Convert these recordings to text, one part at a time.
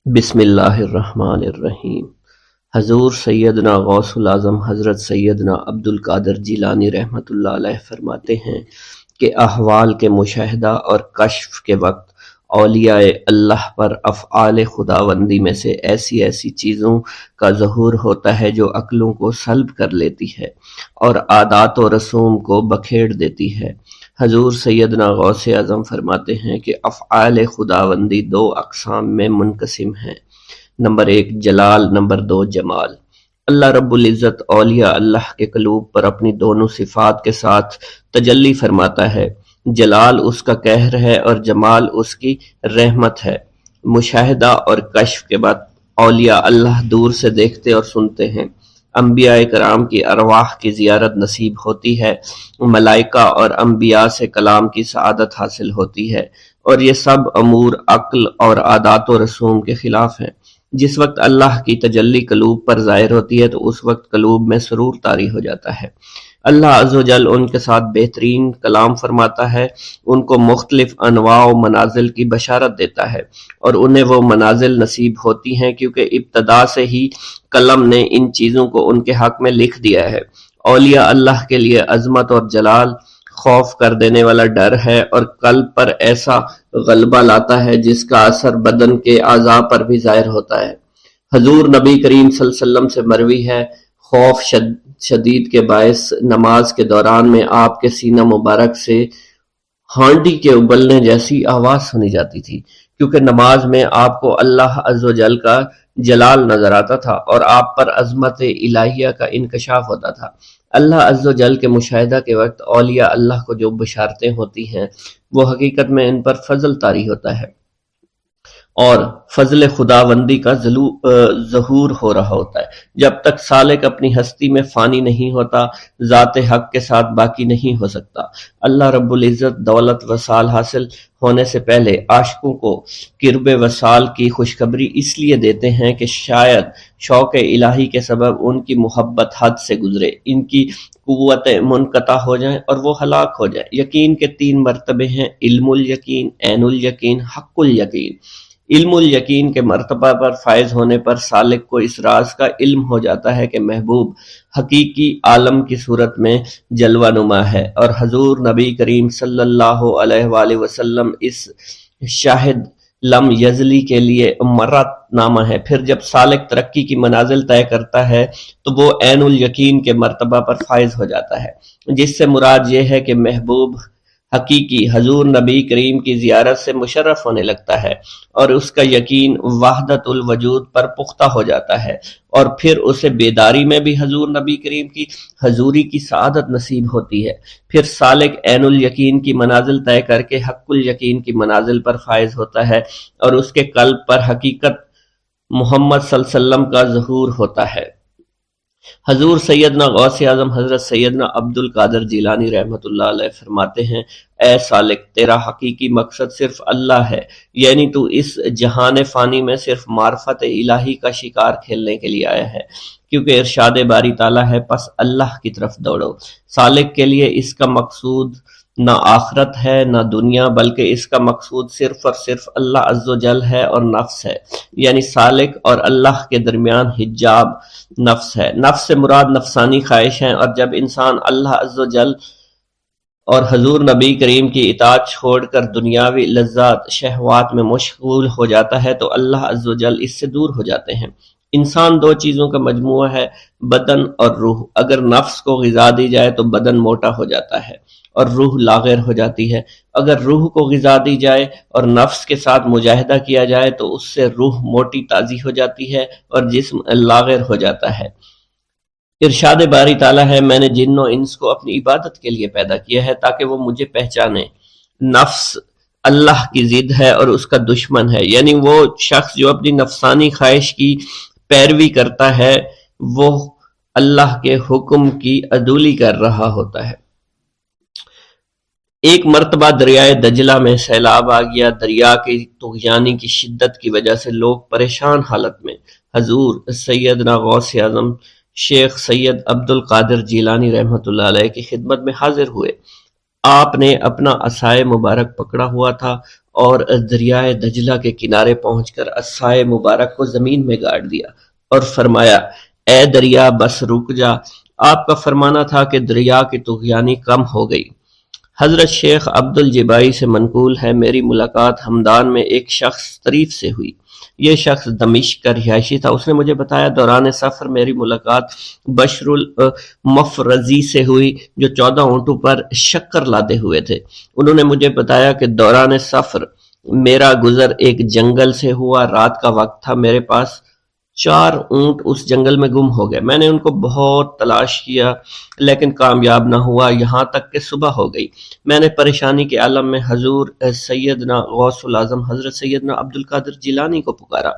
بسم اللہ الرحمن الرحیم۔ حضور سیدنا غوث العظم حضرت سیدنا عبد القادر جیلانی رحمۃ اللہ علیہ فرماتے ہیں کہ احوال کے مشاہدہ اور کشف کے وقت اولیاء اللہ پر افعال خداوندی میں سے ایسی چیزوں کا ظہور ہوتا ہے جو عقلوں کو سلب کر لیتی ہے اور عادات و رسوم کو بکھیڑ دیتی ہے۔ حضور سیدنا غوث اعظم فرماتے ہیں کہ افعال خداوندی دو اقسام میں منقسم ہیں، نمبر ایک جلال، نمبر دو جمال۔ اللہ رب العزت اولیاء اللہ کے قلوب پر اپنی دونوں صفات کے ساتھ تجلی فرماتا ہے۔ جلال اس کا قہر ہے اور جمال اس کی رحمت ہے۔ مشاہدہ اور کشف کے بعد اولیاء اللہ دور سے دیکھتے اور سنتے ہیں، انبیاء کرام کی ارواح کی زیارت نصیب ہوتی ہے، ملائکہ اور انبیاء سے کلام کی سعادت حاصل ہوتی ہے، اور یہ سب امور عقل اور عادات و رسوم کے خلاف ہیں۔ جس وقت اللہ کی تجلی قلوب پر ظاہر ہوتی ہے تو اس وقت قلوب میں سرور طاری ہو جاتا ہے۔ اللہ عز و جل ان کے ساتھ بہترین کلام فرماتا ہے، ان کو مختلف انواع و منازل کی بشارت دیتا ہے، اور انہیں وہ منازل نصیب ہوتی ہیں کیونکہ ابتدا سے ہی قلم نے ان چیزوں کو ان کے حق میں لکھ دیا ہے۔ اولیاء اللہ کے لیے عظمت اور جلال خوف کر دینے والا ڈر ہے اور قلب پر ایسا غلبہ لاتا ہے جس کا اثر بدن کے اعضاء پر بھی ظاہر ہوتا ہے۔ حضور نبی کریم صلی اللہ علیہ وسلم سے مروی ہے، خوف شدید کے باعث نماز کے دوران میں آپ کے سینہ مبارک سے ہانڈی کے ابلنے جیسی آواز سنی جاتی تھی، کیونکہ نماز میں آپ کو اللہ عز و جل کا جلال نظر آتا تھا اور آپ پر عظمت الہیہ کا انکشاف ہوتا تھا۔ اللہ عز و جل کے مشاہدہ کے وقت اولیاء اللہ کو جو بشارتیں ہوتی ہیں وہ حقیقت میں ان پر فضل طاری ہوتا ہے اور فضل خداوندی کا ظہور ہو رہا ہوتا ہے۔ جب تک سالک اپنی ہستی میں فانی نہیں ہوتا، ذات حق کے ساتھ باقی نہیں ہو سکتا۔ اللہ رب العزت دولت وصال حاصل ہونے سے پہلے عاشقوں کو قرب وصال کی خوشخبری اس لیے دیتے ہیں کہ شاید شوق الہی کے سبب ان کی محبت حد سے گزرے، ان کی قوتیں منقطع ہو جائیں اور وہ ہلاک ہو جائیں۔ یقین کے تین مرتبے ہیں، علم الیقین، عین الیقین، حق الیقین۔ علم الیقین کے مرتبہ پر فائز ہونے پر سالک کو اس راز کا علم ہو جاتا ہے کہ محبوب حقیقی عالم کی صورت میں جلوہ نما ہے، اور حضور نبی کریم صلی اللہ علیہ وآلہ وسلم اس شاہد لم یزلی کے لیے مرت نامہ ہے۔ پھر جب سالک ترقی کی منازل طے کرتا ہے تو وہ عین الیقین کے مرتبہ پر فائز ہو جاتا ہے، جس سے مراد یہ ہے کہ محبوب حقیقی حضور نبی کریم کی زیارت سے مشرف ہونے لگتا ہے اور اس کا یقین وحدت الوجود پر پختہ ہو جاتا ہے، اور پھر اسے بیداری میں بھی حضور نبی کریم کی حضوری کی سعادت نصیب ہوتی ہے۔ پھر سالک عین الیقین کی منازل طے کر کے حق الیقین کی منازل پر فائز ہوتا ہے اور اس کے قلب پر حقیقت محمد صلی اللہ علیہ وسلم کا ظہور ہوتا ہے۔ حضور سیدنا غوث اعظم حضرت سیدنا عبد القادر جیلانی رحمۃ اللہ علیہ فرماتے ہیں، اے سالک، تیرا حقیقی مقصد صرف اللہ ہے، یعنی تو اس جہان فانی میں صرف معرفت الہی کا شکار کھیلنے کے لیے آیا ہے، کیونکہ ارشاد باری تعالیٰ ہے، پس اللہ کی طرف دوڑو۔ سالک کے لیے اس کا مقصود نہ آخرت ہے نہ دنیا، بلکہ اس کا مقصود صرف اور صرف اللہ عز و جل ہے اور نفس ہے، یعنی سالک اور اللہ کے درمیان حجاب نفس ہے۔ نفس سے مراد نفسانی خواہش ہیں، اور جب انسان اللہ عز و جل اور حضور نبی کریم کی اطاعت چھوڑ کر دنیاوی لذات شہوات میں مشغول ہو جاتا ہے تو اللہ عز و جل اس سے دور ہو جاتے ہیں۔ انسان دو چیزوں کا مجموعہ ہے، بدن اور روح۔ اگر نفس کو غذا دی جائے تو بدن موٹا ہو جاتا ہے اور روح لاغر ہو جاتی ہے، اگر روح کو غذا دی جائے اور نفس کے ساتھ مجاہدہ کیا جائے تو اس سے روح موٹی تازی ہو جاتی ہے اور جسم لاغر ہو جاتا ہے۔ ارشاد باری تعالیٰ ہے، میں نے جن و انس کو اپنی عبادت کے لیے پیدا کیا ہے تاکہ وہ مجھے پہچانے۔ نفس اللہ کی ضد ہے اور اس کا دشمن ہے، یعنی وہ شخص جو اپنی نفسانی خواہش کی پیروی کرتا ہے وہ اللہ کے حکم کی عدولی کر رہا ہوتا ہے۔ ایک مرتبہ دریائے دجلہ میں سیلاب آ گیا۔ دریا کی طغیانی کی شدت کی وجہ سے لوگ پریشان حالت میں حضور سیدنا غوث اعظم شیخ سید عبد القادر جیلانی رحمۃ اللہ علیہ کی خدمت میں حاضر ہوئے۔ آپ نے اپنا عصائے مبارک پکڑا ہوا تھا اور دریائے دجلہ کے کنارے پہنچ کر عصائے مبارک کو زمین میں گاڑ دیا اور فرمایا، اے دریا بس رک جا۔ آپ کا فرمانا تھا کہ دریا کی طغیانی کم ہو گئی۔ حضرت شیخ عبد الجبائی سے منقول ہے، میری ملاقات ہمدان میں ایک شخص طریف سے ہوئی۔ یہ شخص دمشق کا رہائشی تھا۔ اس نے مجھے بتایا دوران سفر میری ملاقات بشر المفرزی سے ہوئی جو 14 اونٹوں پر شکر لادے ہوئے تھے۔ انہوں نے مجھے بتایا کہ دوران سفر میرا گزر ایک جنگل سے ہوا، رات کا وقت تھا، میرے پاس 4 اونٹ اس جنگل میں گم ہو گئے۔ میں نے ان کو بہت تلاش کیا لیکن کامیاب نہ ہوا، یہاں تک کہ صبح ہو گئی۔ میں نے پریشانی کے عالم میں حضور سیدنا غوث العظم حضرت سیدنا عبد القادر جیلانی کو پکارا،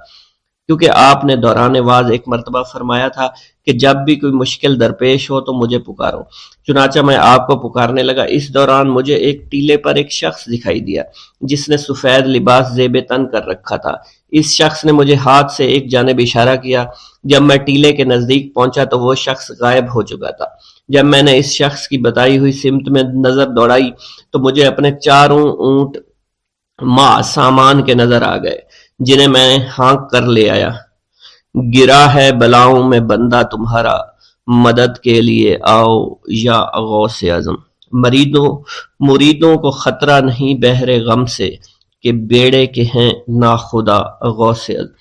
کیونکہ آپ نے دوران واز ایک مرتبہ فرمایا تھا کہ جب بھی کوئی مشکل درپیش ہو تو مجھے پکارو۔ چنانچہ میں آپ کو پکارنے لگا۔ اس دوران مجھے ایک ٹیلے پر ایک شخص دکھائی دیا جس نے سفید لباس زیب تن کر رکھا تھا۔ اس شخص نے مجھے ہاتھ سے ایک جانب اشارہ کیا۔ جب میں ٹیلے کے نزدیک پہنچا تو وہ شخص غائب ہو چکا تھا۔ جب میں نے اس شخص کی بتائی ہوئی سمت میں نظر دوڑائی تو مجھے اپنے 4 اونٹ ماں سامان کے نظر آ گئے جنہیں میں ہانک کر لے آیا۔ گرا ہے بلاؤں میں بندہ تمہارا، مدد کے لیے آؤ یا غوث اعظم۔ مریدوں کو خطرہ نہیں بحر غم سے، کہ بیڑے کے ہیں ناخدا غوث اعظم۔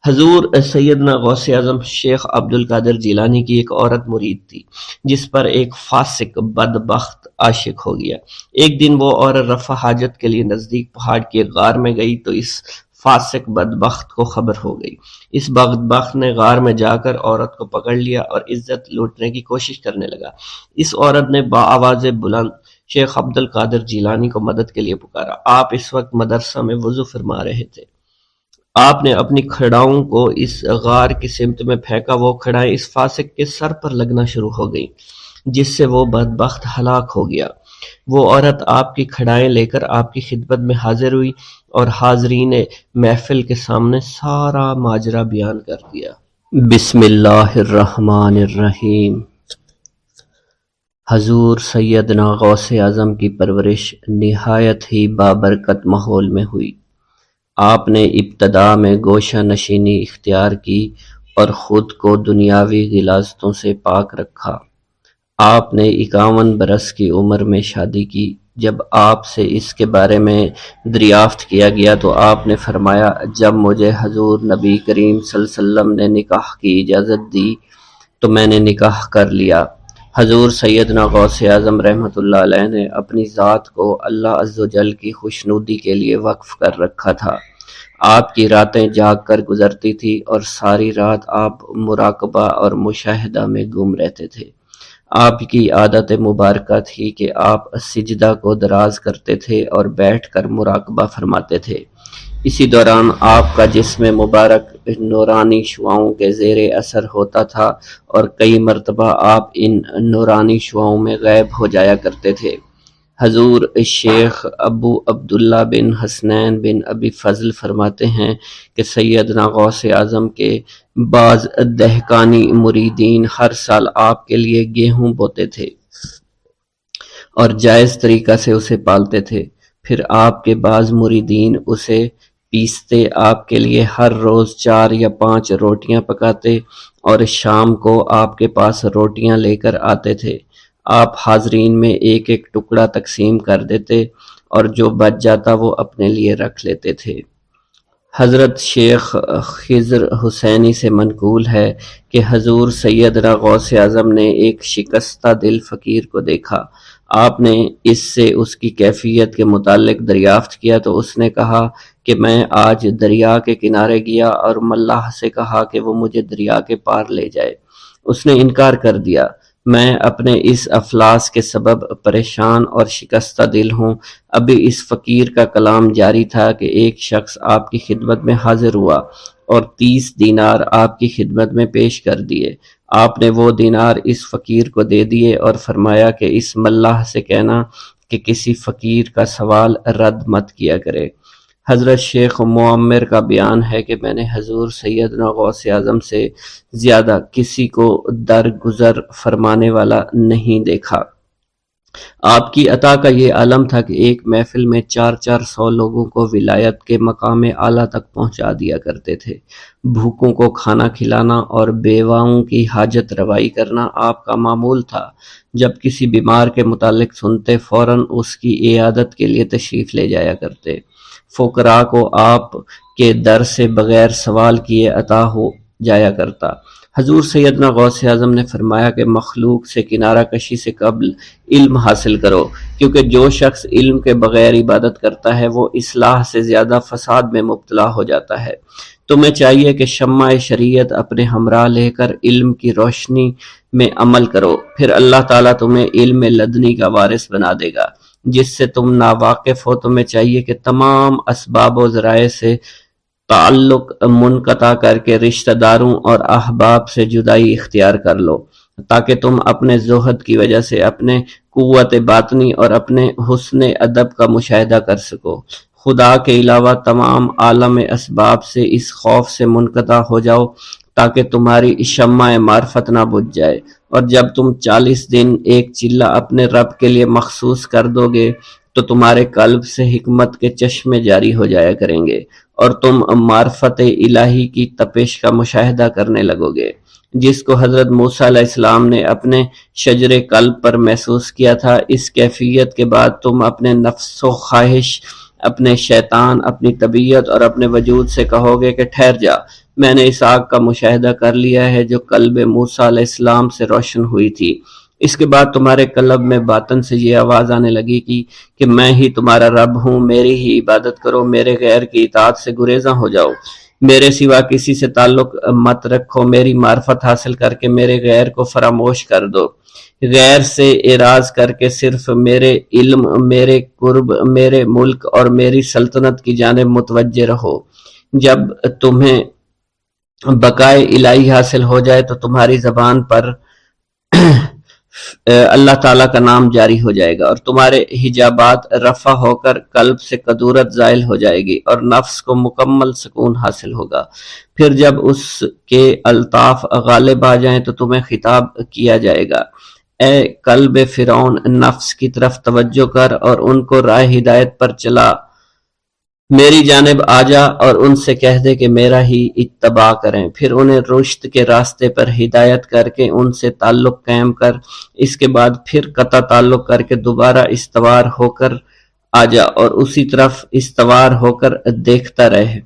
حضور سیدنا غوث اعظم شیخ عبد القادر جیلانی کی ایک عورت مرید تھی جس پر ایک فاسق بدبخت عاشق ہو گیا۔ ایک دن وہ عورت رفع حاجت کے لیے نزدیک پہاڑ کے غار میں گئی تو اس فاسق بدبخت کو خبر ہو گئی۔ اس بدبخت نے غار میں جا کر عورت کو پکڑ لیا اور عزت لوٹنے کی کوشش کرنے لگا۔ اس عورت نے بآواز بلند شیخ عبد القادر جیلانی کو مدد کے لیے پکارا۔ آپ اس وقت مدرسہ میں وضو فرما رہے تھے۔ آپ نے اپنی کھڑاؤں کو اس غار کی سمت میں پھینکا، وہ کھڑائیں اس فاسق کے سر پر لگنا شروع ہو گئیں جس سے وہ بدبخت ہلاک ہو گیا۔ وہ عورت آپ کی کھڑائیں لے کر آپ کی خدمت میں حاضر ہوئی اور حاضرین محفل کے سامنے سارا ماجرا بیان کر دیا۔ بسم اللہ الرحمن الرحیم۔ حضور سیدنا غوث اعظم کی پرورش نہایت ہی بابرکت ماحول میں ہوئی۔ آپ نے ابتدا میں گوشہ نشینی اختیار کی اور خود کو دنیاوی غلاظتوں سے پاک رکھا۔ آپ نے 51 برس کی عمر میں شادی کی۔ جب آپ سے اس کے بارے میں دریافت کیا گیا تو آپ نے فرمایا، جب مجھے حضور نبی کریم صلی اللہ علیہ وسلم نے نکاح کی اجازت دی تو میں نے نکاح کر لیا۔ حضور سیدنا غوث اعظم رحمۃ اللہ علیہ نے اپنی ذات کو اللہ عز و جل کی خوشنودی کے لیے وقف کر رکھا تھا۔ آپ کی راتیں جاگ کر گزرتی تھی اور ساری رات آپ مراقبہ اور مشاہدہ میں گم رہتے تھے۔ آپ کی عادت مبارکہ تھی کہ آپ سجدہ کو دراز کرتے تھے اور بیٹھ کر مراقبہ فرماتے تھے۔ اسی دوران آپ کا جسم مبارک نورانی شعاؤں کے زیر اثر ہوتا تھا اور کئی مرتبہ آپ ان نورانی شعاؤں میں غائب ہو جایا کرتے تھے۔ حضور شیخ ابو عبداللہ بن حسنین بن ابی فضل فرماتے ہیں کہ سیدنا غوث اعظم کے بعض دہقانی مریدین ہر سال آپ کے لیے گیہوں بوتے تھے اور جائز طریقہ سے اسے پالتے تھے۔ پھر آپ کے بعض مریدین اسے پیستے، آپ کے لیے ہر روز 4 یا 5 روٹیاں پکاتے اور شام کو آپ کے پاس روٹیاں لے کر آتے تھے۔ آپ حاضرین میں ایک ایک ٹکڑا تقسیم کر دیتے اور جو بچ جاتا وہ اپنے لیے رکھ لیتے تھے۔ حضرت شیخ خضر حسینی سے منقول ہے کہ حضور سیدنا غوث اعظم نے ایک شکستہ دل فقیر کو دیکھا۔ آپ نے اس سے اس کی کیفیت کے متعلق دریافت کیا تو اس نے کہا کہ میں آج دریا کے کنارے گیا اور ملاح سے کہا کہ وہ مجھے دریا کے پار لے جائے۔ اس نے انکار کر دیا۔ میں اپنے اس افلاس کے سبب پریشان اور شکستہ دل ہوں۔ ابھی اس فقیر کا کلام جاری تھا کہ ایک شخص آپ کی خدمت میں حاضر ہوا اور 30 دینار آپ کی خدمت میں پیش کر دیے۔ آپ نے وہ دینار اس فقیر کو دے دیے اور فرمایا کہ اس ملاح سے کہنا کہ کسی فقیر کا سوال رد مت کیا کرے۔ حضرت شیخ معمر کا بیان ہے کہ میں نے حضور سیدنا غوث اعظم سے زیادہ کسی کو درگزر فرمانے والا نہیں دیکھا۔ آپ کی عطا کا یہ عالم تھا کہ ایک محفل میں 400 لوگوں کو ولایت کے مقام اعلیٰ تک پہنچا دیا کرتے تھے۔ بھوکوں کو کھانا کھلانا اور بیواؤں کی حاجت روائی کرنا آپ کا معمول تھا۔ جب کسی بیمار کے متعلق سنتے فوراً اس کی عیادت کے لیے تشریف لے جایا کرتے۔ فقراء کو آپ کے در سے بغیر سوال کیے عطا ہو جایا کرتا۔ حضور سیدنا غوث اعظم نے فرمایا کہ مخلوق سے کنارہ کشی سے قبل علم حاصل کرو، کیونکہ جو شخص علم کے بغیر عبادت کرتا ہے وہ اصلاح سے زیادہ فساد میں مبتلا ہو جاتا ہے۔ تمہیں چاہیے کہ شمع شریعت اپنے ہمراہ لے کر علم کی روشنی میں عمل کرو، پھر اللہ تعالیٰ تمہیں علم لدنی کا وارث بنا دے گا جس سے تم ناواقف ہو۔ تمہیں چاہیے کہ تمام اسباب و ذرائع سے تعلق منقطع کر کے رشتہ داروں اور احباب سے جدائی اختیار کر لو، تاکہ تم اپنے زہد کی وجہ سے اپنے قوت باطنی اور اپنے حسن ادب کا مشاہدہ کر سکو۔ خدا کے علاوہ تمام عالم اسباب سے اس خوف سے منقطع ہو جاؤ تاکہ تمہاری شمع معرفت نہ بجھ جائے، اور جب تم 40 دن ایک چلہ اپنے رب کے لیے مخصوص کر دو گے تو تمہارے قلب سے حکمت کے چشمے جاری ہو جایا کریں گے اور تم معرفت الہی کی تپش کا مشاہدہ کرنے لگو گے، جس کو حضرت موسیٰ علیہ السلام نے اپنے شجر قلب پر محسوس کیا تھا۔ اس کیفیت کے بعد تم اپنے نفس و خواہش، اپنے شیطان، اپنی طبیعت اور اپنے وجود سے کہو گے کہ ٹھہر جا، میں نے اس آگ کا مشاہدہ کر لیا ہے جو قلب موسیٰ علیہ السلام سے روشن ہوئی تھی۔ اس کے بعد تمہارے قلب میں باطن سے یہ آواز آنے لگی کہ میں ہی تمہارا رب ہوں، میری ہی عبادت کرو، میرے غیر کی اطاعت سے گریزاں ہو جاؤ، میرے سوا کسی سے تعلق مت رکھو، میری معرفت حاصل کر کے میرے غیر کو فراموش کر دو، غیر سے اعراض کر کے صرف میرے علم، میرے قرب، میرے ملک اور میری سلطنت کی جانب متوجہ رہو۔ جب تمہیں بقائے الہی حاصل ہو جائے تو تمہاری زبان پر اللہ تعالیٰ کا نام جاری ہو جائے گا اور تمہارے حجابات رفع ہو کر قلب سے کدورت زائل ہو جائے گی اور نفس کو مکمل سکون حاصل ہوگا۔ پھر جب اس کے الطاف غالب آ جائیں تو تمہیں خطاب کیا جائے گا، اے قلب فرعون، نفس کی طرف توجہ کر اور ان کو راہ ہدایت پر چلا، میری جانب آ جا اور ان سے کہہ دے کہ میرا ہی اتباع کریں، پھر انہیں رشد کے راستے پر ہدایت کر کے ان سے تعلق قائم کر، اس کے بعد پھر قطع تعلق کر کے دوبارہ استوار ہو کر آ جا اور اسی طرف استوار ہو کر دیکھتا رہے۔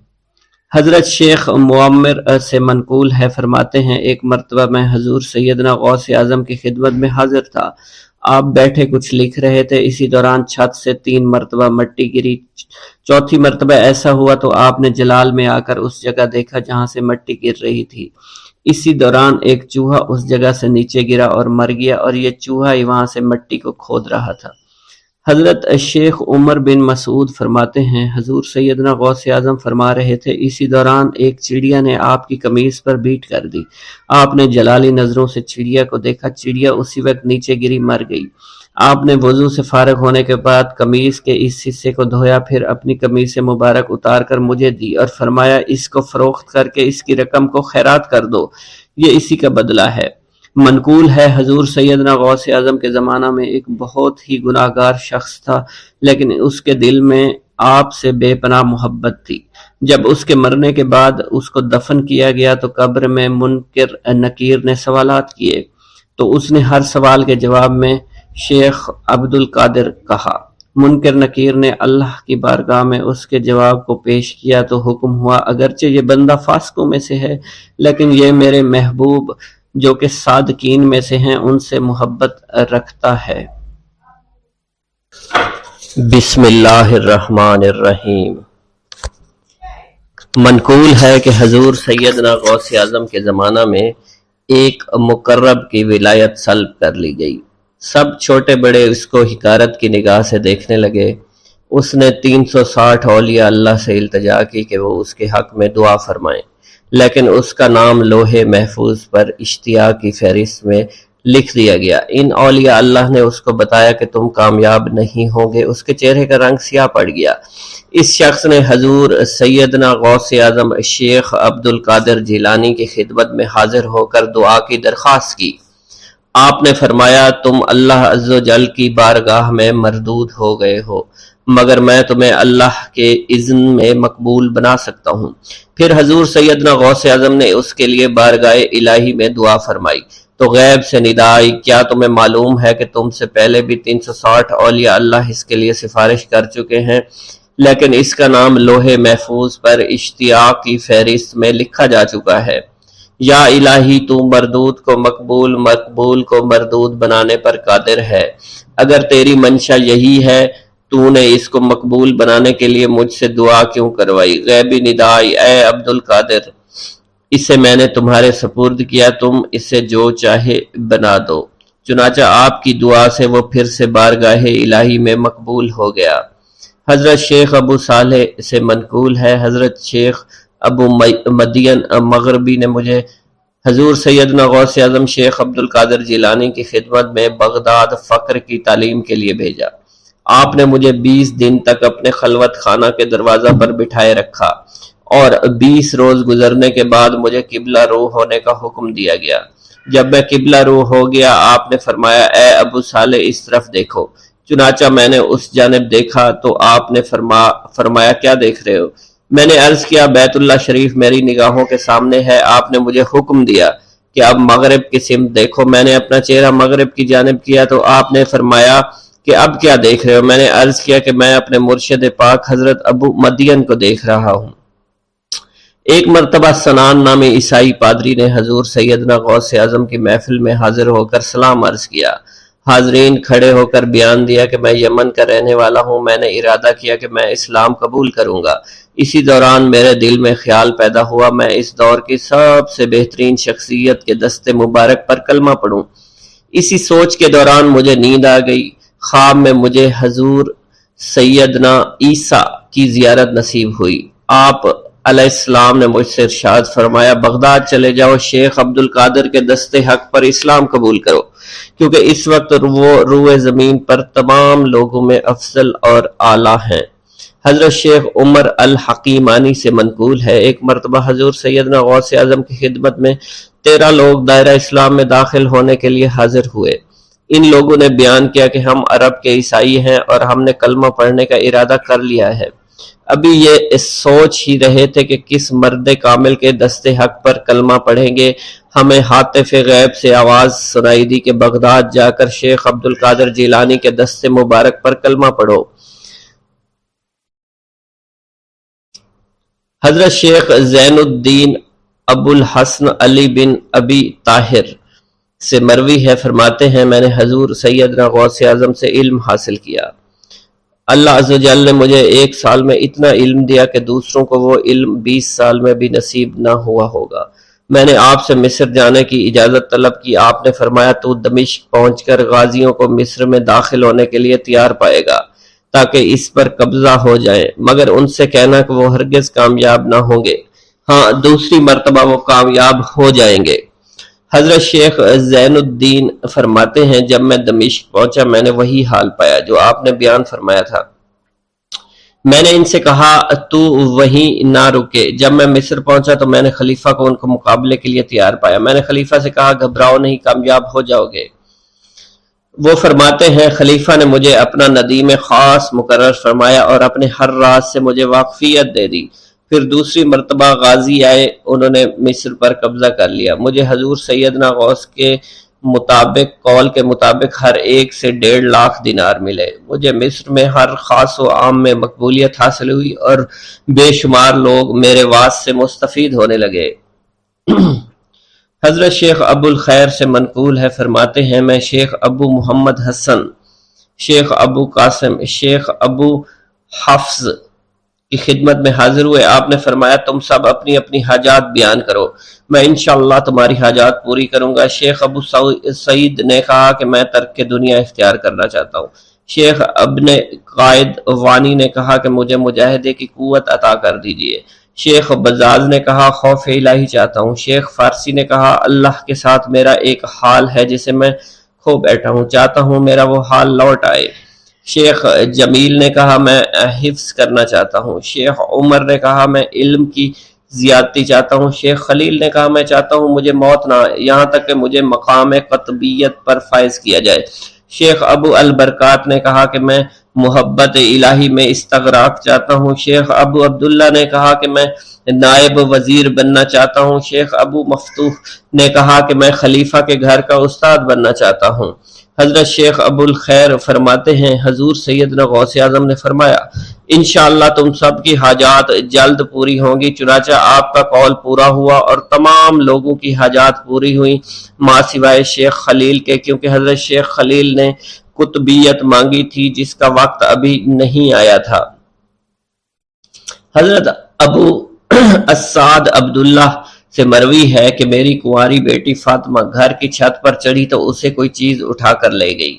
حضرت شیخ معمر سے منقول ہے، فرماتے ہیں ایک مرتبہ میں حضور سیدنا غوث اعظم کی خدمت میں حاضر تھا۔ آپ بیٹھے کچھ لکھ رہے تھے، اسی دوران چھت سے 3 مرتبہ مٹی گری۔ چوتھی مرتبہ ایسا ہوا تو آپ نے جلال میں آ کر اس جگہ دیکھا جہاں سے مٹی گر رہی تھی۔ اسی دوران ایک چوہا اس جگہ سے نیچے گرا اور مر گیا اور یہ چوہا ہی وہاں سے مٹی کو کھود رہا تھا۔ حضرت شیخ عمر بن مسعود فرماتے ہیں حضور سیدنا غوث اعظم فرما رہے تھے، اسی دوران ایک چڑیا نے آپ کی قمیص پر بیٹ کر دی۔ آپ نے جلالی نظروں سے چڑیا کو دیکھا، چڑیا اسی وقت نیچے گری مر گئی۔ آپ نے وضو سے فارغ ہونے کے بعد قمیص کے اس حصے کو دھویا، پھر اپنی قمیص مبارک اتار کر مجھے دی اور فرمایا اس کو فروخت کر کے اس کی رقم کو خیرات کر دو، یہ اسی کا بدلہ ہے۔ منقول ہے حضور سیدنا غوث اعظم کے زمانہ میں ایک بہت ہی گناہ گار شخص تھا، لیکن اس کے دل میں آپ سے بے پناہ محبت تھی۔ جب اس کے مرنے کے بعد اس کو دفن کیا گیا تو قبر میں منکر نکیر نے سوالات کیے، تو اس نے ہر سوال کے جواب میں شیخ عبد القادر کہا۔ منکر نکیر نے اللہ کی بارگاہ میں اس کے جواب کو پیش کیا تو حکم ہوا، اگرچہ یہ بندہ فاسقوں میں سے ہے لیکن یہ میرے محبوب جو کہ صادقین میں سے ہیں ان سے محبت رکھتا ہے۔ بسم اللہ الرحمن الرحیم۔ منقول ہے کہ حضور سیدنا غوث اعظم کے زمانہ میں ایک مقرب کی ولایت سلب کر لی گئی۔ سب چھوٹے بڑے اس کو حقارت کی نگاہ سے دیکھنے لگے۔ اس نے 360 اولیاء اللہ سے التجا کی کہ وہ اس کے حق میں دعا فرمائیں، لیکن اس کا نام لوح محفوظ پر اشتیاق کی فہرست میں لکھ دیا گیا۔ ان اولیاء اللہ نے اس کو بتایا کہ تم کامیاب نہیں ہوں گے۔ اس کے چہرے کا رنگ سیاہ پڑ گیا۔ اس شخص نے حضور سیدنا غوث اعظم شیخ عبد القادر جیلانی کی خدمت میں حاضر ہو کر دعا کی درخواست کی۔ آپ نے فرمایا تم اللہ عز و جل کی بارگاہ میں مردود ہو گئے ہو، مگر میں تمہیں اللہ کے اذن میں مقبول بنا سکتا ہوں۔ پھر حضور سیدنا غوث اعظم نے اس کے لیے بارگاہ الہی میں دعا فرمائی تو غیب سے ندا آئی، کیا تمہیں معلوم ہے کہ تم سے پہلے بھی 360 اولیاء اللہ اس کے لیے سفارش کر چکے ہیں، لیکن اس کا نام لوح محفوظ پر اشتیاق کی فہرست میں لکھا جا چکا ہے۔ یا الہی تو مردود کو مقبول، مقبول کو مردود بنانے پر قادر ہے۔ اگر تیری منشا یہی ہے تو نے اس کو مقبول بنانے کے لیے مجھ سے دعا کیوں کروائی؟ غیبی ندائی، اے عبد القادر، اسے میں نے تمہارے سپرد کیا، تم اسے جو چاہے بنا دو۔ چنانچہ آپ کی دعا سے وہ پھر سے بارگاہ الہی میں مقبول ہو گیا۔ حضرت شیخ ابو صالح سے منقول ہے، حضرت شیخ ابو مدین مغربی نے مجھے حضور سیدنا غوث اعظم شیخ عبد القادر جیلانی کی خدمت میں بغداد فقر کی تعلیم کے لیے بھیجا۔ آپ نے مجھے 20 دن تک اپنے خلوت خانہ کے دروازہ پر بٹھائے رکھا اور 20 روز گزرنے کے بعد مجھے قبلہ رو ہونے کا حکم دیا گیا۔ جب میں قبلہ رو ہو گیا آپ نے فرمایا اے ابو صالح اس طرف دیکھو۔ چنانچہ میں نے اس جانب دیکھا تو آپ نے فرمایا کیا دیکھ رہے ہو؟ میں نے عرض کیا بیت اللہ شریف میری نگاہوں کے سامنے ہے۔ آپ نے مجھے حکم دیا کہ اب مغرب کی سمت دیکھو۔ میں نے اپنا چہرہ مغرب کی جانب کیا تو آپ نے فرمایا کہ اب کیا دیکھ رہے ہو؟ میں نے عرض کیا کہ میں اپنے مرشد پاک حضرت ابو مدین کو دیکھ رہا ہوں۔ ایک مرتبہ سنان نامی عیسائی پادری نے حضور سیدنا غوث اعظم کی محفل میں حاضر ہو کر سلام عرض کیا۔ حاضرین کھڑے ہو کر بیان دیا کہ میں یمن کا رہنے والا ہوں، میں نے ارادہ کیا کہ میں اسلام قبول کروں گا۔ اسی دوران میرے دل میں خیال پیدا ہوا میں اس دور کی سب سے بہترین شخصیت کے دست مبارک پر کلمہ پڑھوں۔ اسی سوچ کے دوران مجھے نیند آ گئی۔ خواب میں مجھے حضور سیدنا عیسیٰ کی زیارت نصیب ہوئی۔ آپ علیہ السلام نے مجھ سے ارشاد فرمایا بغداد چلے جاؤ، شیخ عبد القادر کے دست حق پر اسلام قبول کرو، کیونکہ اس وقت وہ روئے زمین پر تمام لوگوں میں افضل اور اعلیٰ ہیں۔ حضرت شیخ عمر الحکیمانی سے منقول ہے، ایک مرتبہ حضور سیدنا غوث اعظم کی خدمت میں 13 لوگ دائرہ اسلام میں داخل ہونے کے لیے حاضر ہوئے۔ ان لوگوں نے بیان کیا کہ ہم عرب کے عیسائی ہیں اور ہم نے کلمہ پڑھنے کا ارادہ کر لیا ہے۔ ابھی یہ سوچ ہی رہے تھے کہ کس مرد کامل کے دست حق پر کلمہ پڑھیں گے، ہمیں حاطف غیب سے آواز سنائی دی کہ بغداد جا کر شیخ عبد القادر جیلانی کے دست مبارک پر کلمہ پڑھو۔ حضرت شیخ زین الدین ابو الحسن علی بن ابی طاہر سے مروی ہے، فرماتے ہیں میں نے حضور سیدنا غوث اعظم سے علم حاصل کیا۔ اللہ عز و جل نے مجھے 1 سال میں اتنا علم دیا کہ دوسروں کو وہ علم 20 سال میں بھی نصیب نہ ہوا ہوگا۔ میں نے آپ سے مصر جانے کی اجازت طلب کی، آپ نے فرمایا تو دمشق پہنچ کر غازیوں کو مصر میں داخل ہونے کے لیے تیار پائے گا تاکہ اس پر قبضہ ہو جائے، مگر ان سے کہنا کہ وہ ہرگز کامیاب نہ ہوں گے، ہاں دوسری مرتبہ وہ کامیاب ہو جائیں گے۔ حضرت شیخ زین الدین فرماتے ہیں جب میں دمشق پہنچا میں نے وہی حال پایا جو آپ نے بیان فرمایا تھا۔ میں نے ان سے کہا تو وہیں نہ رکے۔ جب میں مصر پہنچا تو میں نے خلیفہ کو ان کو مقابلے کے لیے تیار پایا۔ میں نے خلیفہ سے کہا گھبراؤ نہیں، کامیاب ہو جاؤ گے۔ وہ فرماتے ہیں خلیفہ نے مجھے اپنا ندیم خاص مقرر فرمایا اور اپنے ہر راز سے مجھے واقفیت دے دی۔ پھر دوسری مرتبہ غازی آئے، انہوں نے مصر پر قبضہ کر لیا۔ مجھے حضور سیدنا غوث کے قول کے مطابق ہر ایک سے 1.5 لاکھ دینار ملے۔ مجھے مصر میں ہر خاص و عام میں مقبولیت حاصل ہوئی اور بے شمار لوگ میرے واعظ سے مستفید ہونے لگے۔ حضرت شیخ ابو الخیر سے منقول ہے، فرماتے ہیں میں شیخ ابو محمد حسن، شیخ ابو قاسم، شیخ ابو حفظ کی خدمت میں حاضر ہوئے۔ آپ نے فرمایا تم سب اپنی اپنی حاجات بیان کرو، میں انشاءاللہ تمہاری حاجات پوری کروں گا۔ شیخ ابو سعید نے کہا کہ میں ترک دنیا اختیار کرنا چاہتا ہوں۔ شیخ ابن قائد وانی نے کہا کہ مجھے مجاہدے کی قوت عطا کر دیجئے۔ شیخ بزاز نے کہا خوف الہی چاہتا ہوں۔ شیخ فارسی نے کہا اللہ کے ساتھ میرا ایک حال ہے جسے میں کھو بیٹھا ہوں، چاہتا ہوں میرا وہ حال لوٹ آئے۔ شیخ جمیل نے کہا میں حفظ کرنا چاہتا ہوں۔ شیخ عمر نے کہا میں علم کی زیادتی چاہتا ہوں۔ شیخ خلیل نے کہا میں چاہتا ہوں مجھے موت نہ آئے، یہاں تک کہ مجھے مقام قطبیت پر فائز کیا جائے۔ شیخ ابو البرکات نے کہا کہ میں محبت الہی میں استغراق چاہتا ہوں۔ شیخ ابو عبداللہ نے کہا کہ میں نائب وزیر بننا چاہتا ہوں۔ شیخ ابو مفتوح نے کہا کہ میں خلیفہ کے گھر کا استاد بننا چاہتا ہوں۔ حضرت شیخ ابو الخیر فرماتے ہیں حضور سیدنا غوث اعظم نے فرمایا انشاءاللہ تم سب کی حاجات جلد پوری ہوں گی۔ چنانچہ آپ کا قول پورا ہوا اور تمام لوگوں کی حاجات پوری ہوئی ماں سوائے شیخ خلیل کے، کیونکہ حضرت شیخ خلیل نے قطبیت مانگی تھی جس کا وقت ابھی نہیں آیا تھا۔ حضرت ابو السعد عبداللہ سے مروی ہے کہ میری کنواری بیٹی فاطمہ گھر کی چھت پر چڑھی تو اسے کوئی چیز اٹھا کر لے گئی۔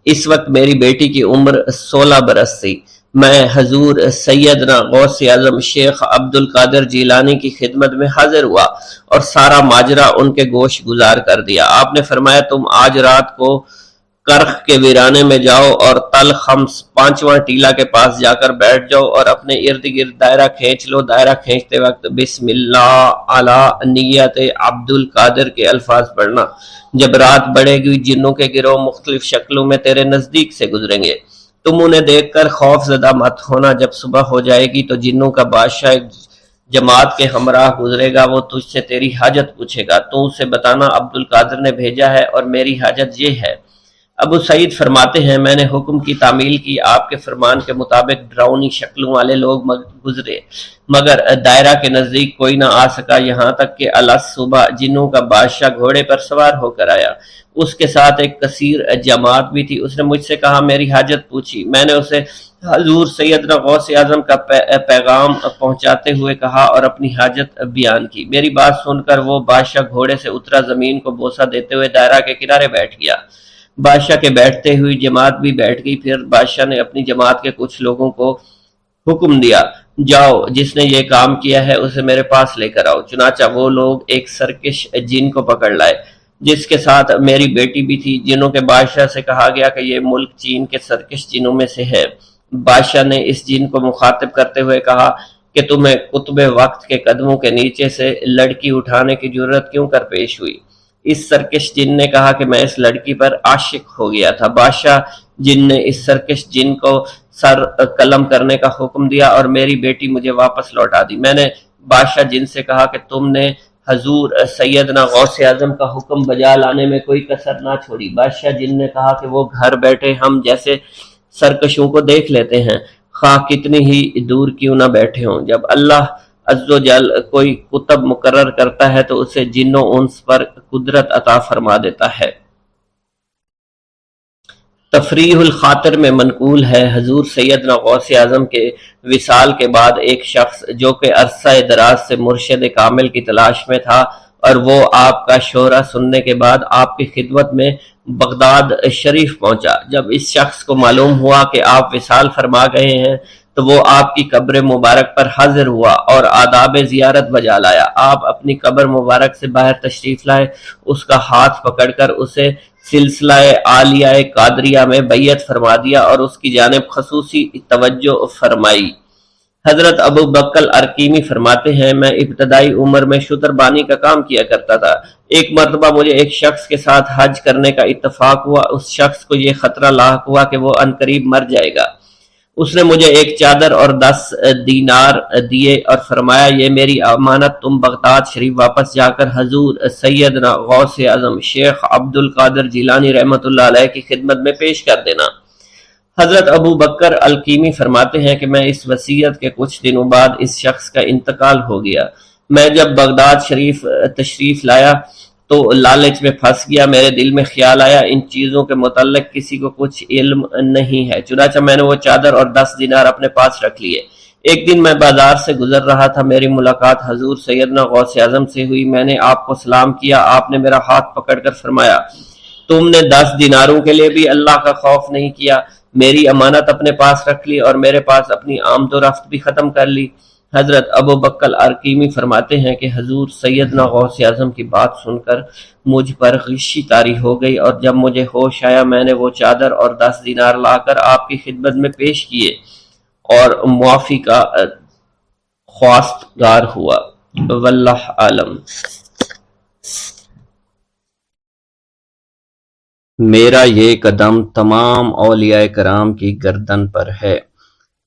اس وقت میری بیٹی کی عمر 16 برس تھی۔ میں حضور سیدنا غوث اعظم شیخ عبد القادر جیلانی کی خدمت میں حاضر ہوا اور سارا ماجرا ان کے گوش گزار کر دیا۔ آپ نے فرمایا تم آج رات کو کرخ کے ویرانے میں جاؤ اور تل خمس 5واں ٹیلا کے پاس جا کر بیٹھ جاؤ اور اپنے ارد گرد دائرہ کھینچ لو۔ دائرہ کھینچتے وقت بسم اللہ علی نیت عبد القادر کے الفاظ پڑھنا۔ جب رات بڑھے گی جنوں کے گروہ مختلف شکلوں میں تیرے نزدیک سے گزریں گے، تم انہیں دیکھ کر خوف زدہ مت ہونا۔ جب صبح ہو جائے گی تو جنوں کا بادشاہ جماعت کے ہمراہ گزرے گا، وہ تجھ سے تیری حاجت پوچھے گا، تو اسے بتانا عبد القادر نے بھیجا ہے اور میری حاجت یہ ہے۔ ابو سعید فرماتے ہیں میں نے حکم کی تعمیل کی، آپ کے فرمان کے مطابق ڈراؤنی شکلوں والے لوگ گزرے مگر دائرہ کے نزدیک کوئی نہ آ سکا، یہاں تک کہ صبح جنوں کا بادشاہ گھوڑے پر سوار ہو کر آیا۔ اس کے ساتھ ایک کثیر جماعت بھی تھی۔ اس نے مجھ سے کہا میری حاجت پوچھی۔ میں نے اسے حضور سیدنا غوث اعظم کا پیغام پہنچاتے ہوئے کہا اور اپنی حاجت بیان کی۔ میری بات سن کر وہ بادشاہ گھوڑے سے اترا، زمین کو بوسہ دیتے ہوئے دائرہ کے کنارے بیٹھ گیا۔ بادشاہ کے بیٹھتے ہوئی جماعت بھی بیٹھ گئی۔ پھر بادشاہ نے اپنی جماعت کے کچھ لوگوں کو حکم دیا جاؤ جس نے یہ کام کیا ہے اسے میرے پاس لے کر آؤ۔ چنانچہ وہ لوگ ایک سرکش جن کو پکڑ لائے جس کے ساتھ میری بیٹی بھی تھی۔ جنوں کے بادشاہ سے کہا گیا کہ یہ ملک چین کے سرکش جنوں میں سے ہے۔ بادشاہ نے اس جن کو مخاطب کرتے ہوئے کہا کہ تمہیں قطب وقت کے قدموں کے نیچے سے لڑکی اٹھانے کی جرت کیوں کر پیش ہوئی؟ اس سرکش جن نے کہا کہ میں اس لڑکی پر عاشق ہو گیا تھا۔ بادشاہ جن نے اس سرکش جن کو سر قلم کرنے کا حکم دیا اور میری بیٹی مجھے واپس لوٹا دی۔ میں نے بادشاہ جن سے کہا کہ تم نے حضور سیدنا غوث اعظم کا حکم بجا لانے میں کوئی کسر نہ چھوڑی۔ بادشاہ جن نے کہا کہ وہ گھر بیٹھے ہم جیسے سرکشوں کو دیکھ لیتے ہیں، خواہ کتنی ہی دور کیوں نہ بیٹھے ہوں۔ جب اللہ عز و جل کوئی کتب مقرر کرتا ہے تو اسے جن و انس پر قدرت عطا فرما دیتا ہے۔ تفریح الخاطر میں منقول ہے حضور سیدنا غوث اعظم کے وصال کے بعد ایک شخص جو کہ عرصہ دراز سے مرشد کامل کی تلاش میں تھا اور وہ آپ کا شورا سننے کے بعد آپ کی خدمت میں بغداد شریف پہنچا۔ جب اس شخص کو معلوم ہوا کہ آپ وصال فرما گئے ہیں تو وہ آپ کی قبر مبارک پر حاضر ہوا اور آداب زیارت بجا لایا۔ آپ اپنی قبر مبارک سے باہر تشریف لائے، اس کا ہاتھ پکڑ کر اسے سلسلہ عالیہ قادریہ میں بیعت فرما دیا اور اس کی جانب خصوصی توجہ فرمائی۔ حضرت ابو بکر ارکیمی فرماتے ہیں میں ابتدائی عمر میں شتر بانی کا کام کیا کرتا تھا۔ ایک مرتبہ مجھے ایک شخص کے ساتھ حج کرنے کا اتفاق ہوا۔ اس شخص کو یہ خطرہ لاحق ہوا کہ وہ عنقریب مر جائے گا۔ اس نے مجھے ایک چادر اور 10 دینار دیے اور فرمایا یہ میری امانت، تم بغداد شریف واپس جا کر حضور سیدنا غوث اعظم شیخ عبد القادر جیلانی رحمۃ اللہ علیہ کی خدمت میں پیش کر دینا۔ حضرت ابو بکر الکیمی فرماتے ہیں کہ میں اس وصیت کے کچھ دنوں بعد اس شخص کا انتقال ہو گیا۔ میں جب بغداد شریف تشریف لایا تو لالچ میں پھنس گیا۔ میرے دل میں خیال آیا ان چیزوں کے متعلق کسی کو کچھ علم نہیں ہے، چنانچہ میں نے وہ چادر اور 10 دینار اپنے پاس رکھ لیے۔ ایک دن میں بازار سے گزر رہا تھا، میری ملاقات حضور سیدنا غوث اعظم سے ہوئی۔ میں نے آپ کو سلام کیا، آپ نے میرا ہاتھ پکڑ کر فرمایا تم نے 10 دیناروں کے لیے بھی اللہ کا خوف نہیں کیا، میری امانت اپنے پاس رکھ لی اور میرے پاس اپنی آمد و رفت بھی ختم کر لی۔ حضرت ابو بکر ارکیمی فرماتے ہیں کہ حضور سیدنا غوث اعظم کی بات سن کر مجھ پر غشی طاری ہو گئی اور جب مجھے ہوش آیا میں نے وہ چادر اور 10 دینار لا کر آپ کی خدمت میں پیش کیے اور معافی کا خواستگار ہوا۔ واللہ عالم۔ میرا یہ قدم تمام اولیاء کرام کی گردن پر ہے۔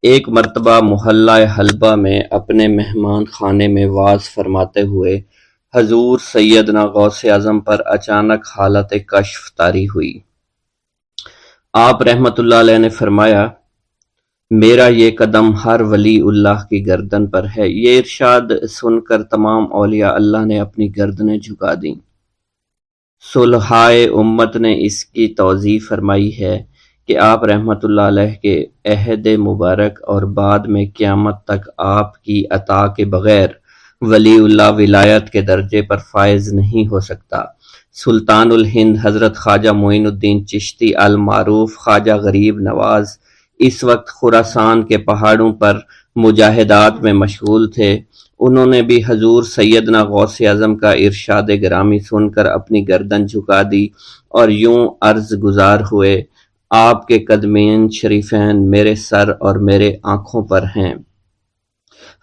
ایک مرتبہ محلہ حلبہ میں اپنے مہمان خانے میں واز فرماتے ہوئے حضور سیدنا غوث اعظم پر اچانک حالت کشف طاری ہوئی۔ آپ رحمت اللہ علیہ نے فرمایا، میرا یہ قدم ہر ولی اللہ کی گردن پر ہے۔ یہ ارشاد سن کر تمام اولیاء اللہ نے اپنی گردنیں جھکا دیں۔ صلحائے امت نے اس کی توضیح فرمائی ہے کہ آپ رحمت اللہ علیہ کے عہد مبارک اور بعد میں قیامت تک آپ کی عطا کے بغیر ولی اللہ ولایت کے درجے پر فائز نہیں ہو سکتا۔ سلطان الہند حضرت خواجہ معین الدین چشتی المعروف خواجہ غریب نواز اس وقت خراسان کے پہاڑوں پر مجاہدات میں مشغول تھے۔ انہوں نے بھی حضور سیدنا غوث اعظم کا ارشاد گرامی سن کر اپنی گردن جھکا دی اور یوں عرض گزار ہوئے، آپ کے قدمین شریفین میرے سر اور میرے آنکھوں پر ہیں۔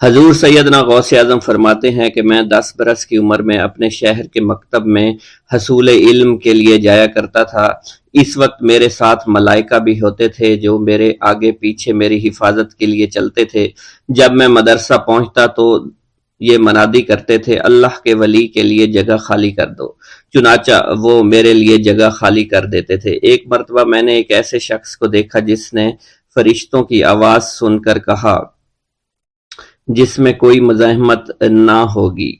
حضور سیدنا غوث اعظم فرماتے ہیں کہ میں 10 برس کی عمر میں اپنے شہر کے مکتب میں حصول علم کے لیے جایا کرتا تھا۔ اس وقت میرے ساتھ ملائکہ بھی ہوتے تھے جو میرے آگے پیچھے میری حفاظت کے لیے چلتے تھے۔ جب میں مدرسہ پہنچتا تو یہ منادی کرتے تھے، اللہ کے ولی کے لیے جگہ خالی کر دو، چنانچہ وہ میرے لیے جگہ خالی کر دیتے تھے۔ ایک مرتبہ میں نے ایک ایسے شخص کو دیکھا جس نے فرشتوں کی آواز سن کر کہا، جس میں کوئی مزاحمت نہ ہوگی،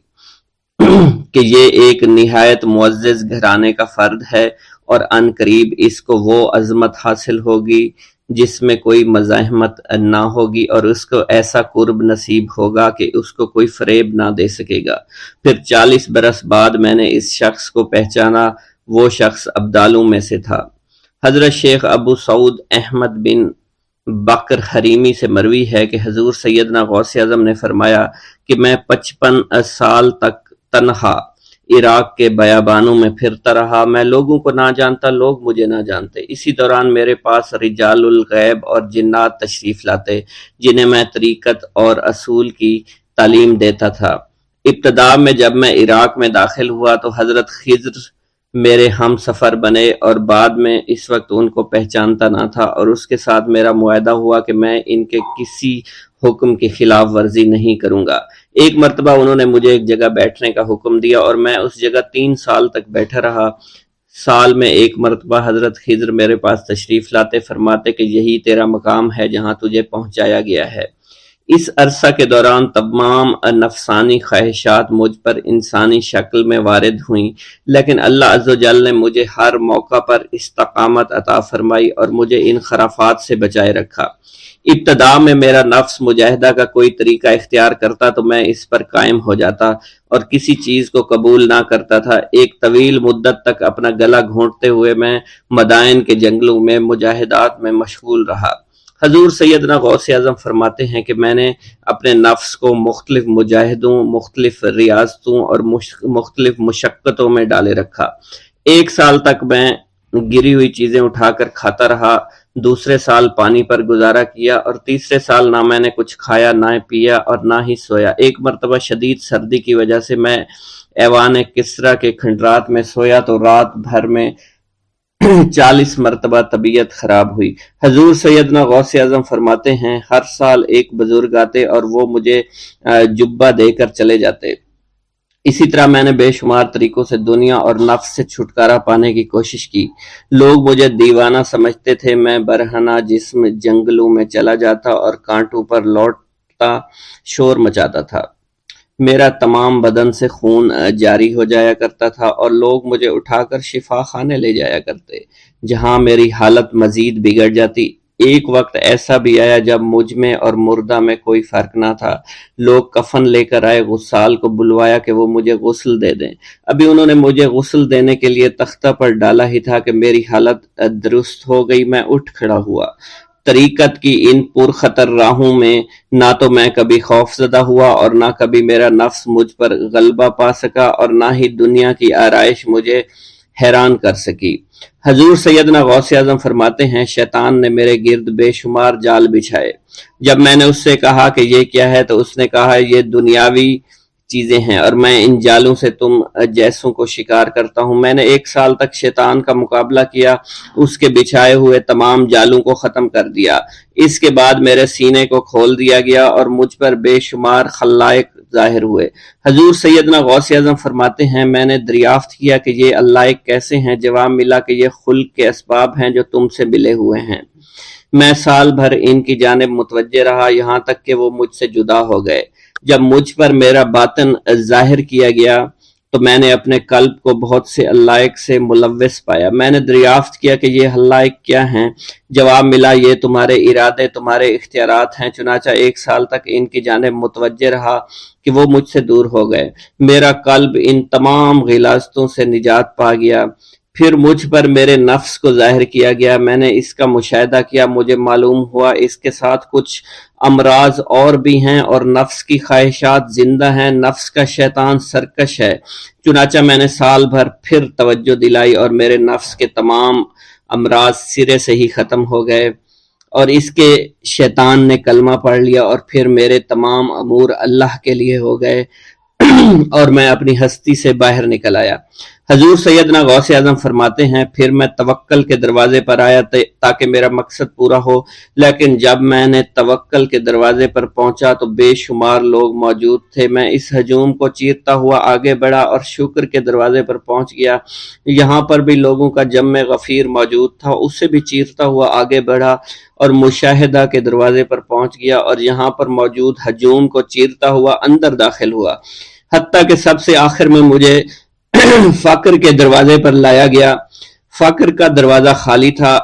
کہ یہ ایک نہایت معزز گھرانے کا فرد ہے اور عن قریب اس کو وہ عظمت حاصل ہوگی جس میں کوئی مزاحمت نہ ہوگی، اور اس کو ایسا قرب نصیب ہوگا کہ اس کو کوئی فریب نہ دے سکے گا۔ پھر 40 برس بعد میں نے اس شخص کو پہچانا، وہ شخص ابدالوں میں سے تھا۔ حضرت شیخ ابو سعود احمد بن بکر حریمی سے مروی ہے کہ حضور سیدنا غوث اعظم نے فرمایا کہ میں 55 سال تک تنہا عراق کے بیابانوں میں پھرتا رہا، میں لوگوں کو نہ جانتا، لوگ مجھے نہ جانتے۔ اسی دوران میرے پاس رجال الغیب اور جنات تشریف لاتے جنہیں میں طریقت اور اصول کی تعلیم دیتا تھا۔ ابتدا میں جب میں عراق میں داخل ہوا تو حضرت خضر میرے ہم سفر بنے اور بعد میں اس وقت ان کو پہچانتا نہ تھا، اور اس کے ساتھ میرا معاہدہ ہوا کہ میں ان کے کسی حکم کی خلاف ورزی نہیں کروں گا۔ ایک مرتبہ انہوں نے مجھے ایک جگہ بیٹھنے کا حکم دیا اور میں اس جگہ 3 سال تک بیٹھا رہا۔ سال میں ایک مرتبہ حضرت خضر میرے پاس تشریف لاتے، فرماتے کہ یہی تیرا مقام ہے جہاں تجھے پہنچایا گیا ہے۔ اس عرصہ کے دوران تمام نفسانی خواہشات مجھ پر انسانی شکل میں وارد ہوئیں، لیکن اللہ عز و جل نے مجھے ہر موقع پر استقامت عطا فرمائی اور مجھے ان خرافات سے بچائے رکھا۔ ابتدا میں میرا نفس مجاہدہ کا کوئی طریقہ اختیار کرتا تو میں اس پر قائم ہو جاتا اور کسی چیز کو قبول نہ کرتا تھا۔ ایک طویل مدت تک اپنا گلا گھونٹتے ہوئے میں مدائن کے جنگلوں میں مجاہدات میں مشغول رہا۔ حضور سیدنا غوث اعظم فرماتے ہیں کہ میں نے اپنے نفس کو مختلف مجاہدوں، مختلف ریاضتوں اور مختلف مشقتوں میں ڈالے رکھا۔ 1 سال تک میں گری ہوئی چیزیں اٹھا کر کھاتا رہا، دوسرے سال پانی پر گزارا کیا، اور تیسرے سال نہ میں نے کچھ کھایا، نہ پیا اور نہ ہی سویا۔ ایک مرتبہ شدید سردی کی وجہ سے میں ایوان کسریٰ کے کھنڈرات میں سویا تو رات بھر میں 40 مرتبہ طبیعت خراب ہوئی۔ حضور سیدنا غوث اعظم فرماتے ہیں، ہر سال ایک بزرگ آتے اور وہ مجھے جبہ دے کر چلے جاتے۔ اسی طرح میں نے بے شمار طریقوں سے دنیا اور نفس سے چھٹکارا پانے کی کوشش کی۔ لوگ مجھے دیوانہ سمجھتے تھے۔ میں برہنہ جسم جنگلوں میں چلا جاتا اور کانٹوں پر لوٹتا شور مچاتا تھا۔ میرا تمام بدن سے خون جاری ہو جایا کرتا تھا اور لوگ مجھے اٹھا کر شفا خانے لے جایا کرتے، جہاں میری حالت مزید بگڑ جاتی۔ ایک وقت ایسا بھی آیا جب مجھ میں اور مردہ میں کوئی فرق نہ تھا۔ لوگ کفن لے کر آئے، غسال کو بلوایا کہ وہ مجھے غسل دے دیں۔ ابھی انہوں نے مجھے غسل دینے کے لیے تختہ پر ڈالا ہی تھا کہ میری حالت درست ہو گئی۔ میں اٹھ کھڑا ہوا۔ طریقت کی ان پرخطر راہوں میں نہ تو میں کبھی خوف زدہ ہوا اور نہ کبھی میرا نفس مجھ پر غلبہ پا سکا، اور نہ ہی دنیا کی آرائش مجھے حیران کر سکی۔ حضور سیدنا غوث اعظم فرماتے ہیں، شیطان نے میرے گرد بے شمار جال بچھائے۔ جب میں نے اس سے کہا کہ یہ کیا ہے تو اس نے کہا، یہ دنیاوی چیزیں ہیں اور میں ان جالوں سے تم جیسوں کو شکار کرتا ہوں۔ میں نے 1 سال تک شیطان کا مقابلہ کیا، اس کے بچھائے ہوئے تمام جالوں کو ختم کر دیا۔ اس کے بعد میرے سینے کو کھول دیا گیا اور مجھ پر بے شمار خلائق ظاہر ہوئے۔ حضور سیدنا غوث اعظم فرماتے ہیں میں نے دریافت کیا کہ یہ علائق کیسے ہیں؟ جواب ملا کہ یہ خلق کے اسباب ہیں جو تم سے ملے ہوئے ہیں۔ میں سال بھر ان کی جانب متوجہ رہا، یہاں تک کہ وہ مجھ سے جدا ہو گئے۔ جب مجھ پر میرا باطن ظاہر کیا گیا تو میں نے اپنے قلب کو بہت سے علائق سے ملوث پایا۔ میں نے دریافت کیا کہ یہ علائق کیا ہیں؟ جواب ملا یہ تمہارے ارادے، تمہارے اختیارات ہیں۔ چنانچہ 1 سال تک ان کی جانب متوجہ رہا کہ وہ مجھ سے دور ہو گئے۔ میرا قلب ان تمام غلاظتوں سے نجات پا گیا۔ پھر مجھ پر میرے نفس کو ظاہر کیا گیا، میں نے اس کا مشاہدہ کیا، مجھے معلوم ہوا اس کے ساتھ کچھ امراض اور بھی ہیں اور نفس کی خواہشات زندہ ہیں، نفس کا شیطان سرکش ہے۔ چنانچہ میں نے سال بھر پھر توجہ دلائی اور میرے نفس کے تمام امراض سرے سے ہی ختم ہو گئے اور اس کے شیطان نے کلمہ پڑھ لیا اور پھر میرے تمام امور اللہ کے لیے ہو گئے اور میں اپنی ہستی سے باہر نکل آیا۔ حضور سیدنا غوث اعظم فرماتے ہیں پھر میں توکل کے دروازے پر آیا تاکہ میرا مقصد پورا ہو، لیکن جب میں نے توکل کے دروازے پر پہنچا تو بے شمار لوگ موجود تھے۔ میں اس ہجوم کو چیرتا ہوا آگے بڑھا اور شکر کے دروازے پر پہنچ گیا، یہاں پر بھی لوگوں کا جمع غفیر موجود تھا، اسے بھی چیرتا ہوا آگے بڑھا اور مشاہدہ کے دروازے پر پہنچ گیا اور یہاں پر موجود ہجوم کو چیرتا ہوا اندر داخل ہوا، حتیٰ کہ سب سے آخر میں مجھے فقر کے دروازے پر لایا گیا۔ فقر کا دروازہ خالی تھا۔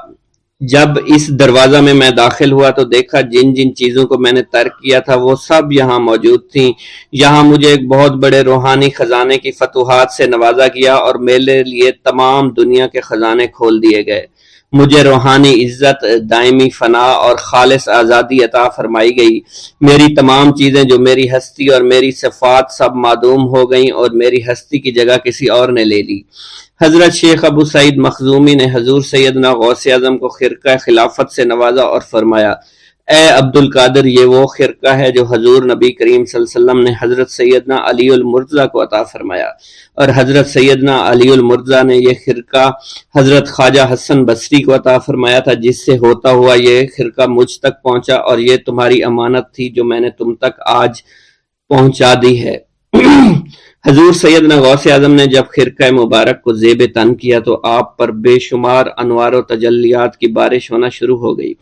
جب اس دروازہ میں داخل ہوا تو دیکھا جن جن چیزوں کو میں نے ترک کیا تھا وہ سب یہاں موجود تھیں۔ یہاں مجھے ایک بہت بڑے روحانی خزانے کی فتوحات سے نوازا گیا اور میرے لیے تمام دنیا کے خزانے کھول دیے گئے۔ مجھے روحانی عزت، دائمی فنا اور خالص آزادی عطا فرمائی گئی۔ میری تمام چیزیں جو میری ہستی اور میری صفات سب معدوم ہو گئیں اور میری ہستی کی جگہ کسی اور نے لے لی۔ حضرت شیخ ابو سعید مخزومی نے حضور سیدنا غوث اعظم کو خرقہ خلافت سے نوازا اور فرمایا اے عبد القادر، یہ وہ خرقہ ہے جو حضور نبی کریم صلی اللہ علیہ وسلم نے حضرت سیدنا علی المرتضیٰ کو عطا فرمایا، اور حضرت سیدنا علی المرتضیٰ نے یہ خرقہ حضرت خواجہ حسن بصری کو عطا فرمایا تھا، جس سے ہوتا ہوا یہ خرقہ مجھ تک پہنچا اور یہ تمہاری امانت تھی جو میں نے تم تک آج پہنچا دی ہے۔ حضور سیدنا غوث اعظم نے جب خرقہ مبارک کو زیب تن کیا تو آپ پر بے شمار انوار و تجلیات کی بارش ہونا شروع ہو گئی۔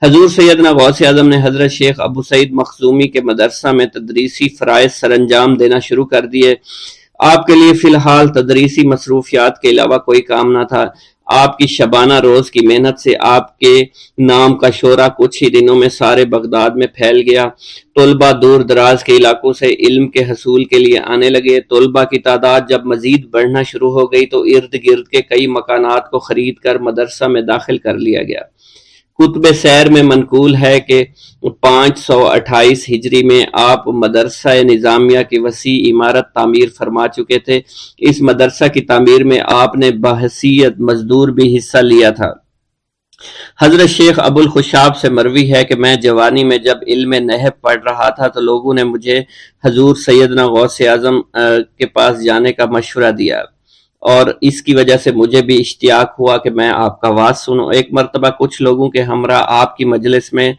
حضور سیدنا غوث اعظم نے حضرت شیخ ابو سعید مخزومی کے مدرسہ میں تدریسی فرائض سر انجام دینا شروع کر دیے۔ آپ کے لیے فی الحال تدریسی مصروفیات کے علاوہ کوئی کام نہ تھا۔ آپ کی شبانہ روز کی محنت سے آپ کے نام کا شعرہ کچھ ہی دنوں میں سارے بغداد میں پھیل گیا۔ طلبہ دور دراز کے علاقوں سے علم کے حصول کے لیے آنے لگے۔ طلبہ کی تعداد جب مزید بڑھنا شروع ہو گئی تو ارد گرد کے کئی مکانات کو خرید کر مدرسہ میں داخل کر لیا گیا۔ کتب سیر میں منقول ہے کہ 528 ہجری میں آپ مدرسہ نظامیہ کی وسیع عمارت تعمیر فرما چکے تھے۔ اس مدرسہ کی تعمیر میں آپ نے بحیثیت مزدور بھی حصہ لیا تھا۔ حضرت شیخ ابو الخشاب سے مروی ہے کہ میں جوانی میں جب علم نحو پڑھ رہا تھا تو لوگوں نے مجھے حضور سیدنا غوث اعظم کے پاس جانے کا مشورہ دیا اور اس کی وجہ سے مجھے بھی اشتیاق ہوا کہ میں آپ کا واعظ سنوں۔ ایک مرتبہ کچھ لوگوں کے ہمراہ آپ کی مجلس میں